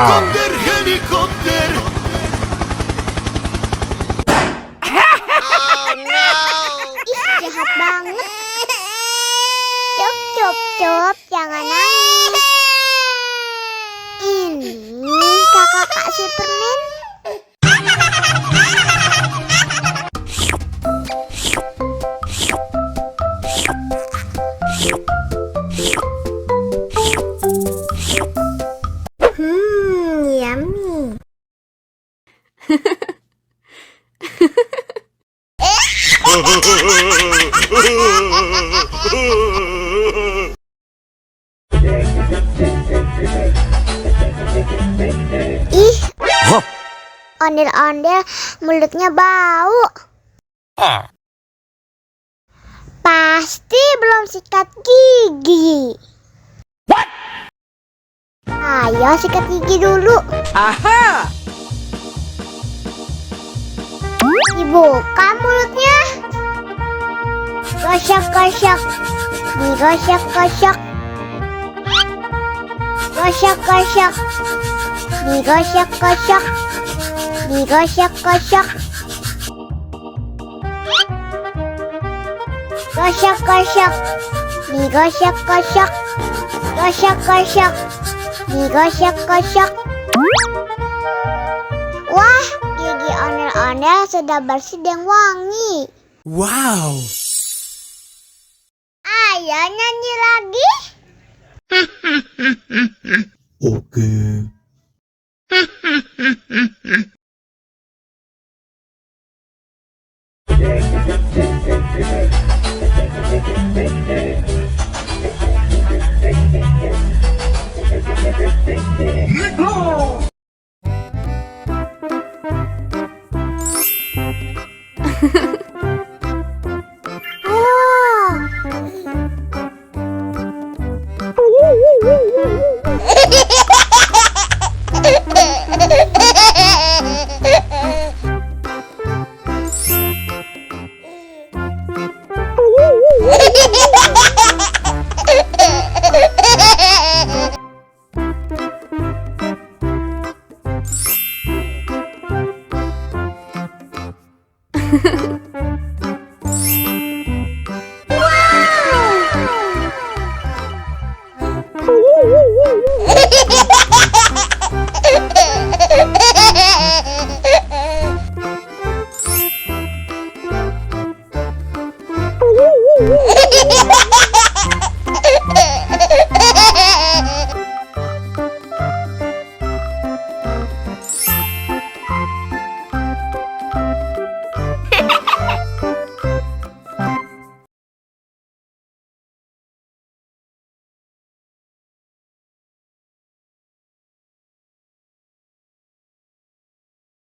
Helikopter, helikopter. Ih, jahat banget. Cop, jangan nangis. Ini kakak kasih permen. Yummy. Ih, ondel-ondel mulutnya bau. Pasti belum sikat gigi. Ayo sikat gigi dulu. Aha! Dibuka mulutnya. Gosok-gosok. Digosok-gosok. Gosok-gosok. Digosok-gosok. Digosok-gosok. Gosok-gosok. Digosok-gosok. Gosok-gosok. Digosok-gosok. Wah, gigi ondel-ondel sudah bersih dan wangi. Wow. Ayo nyanyi lagi. Oke.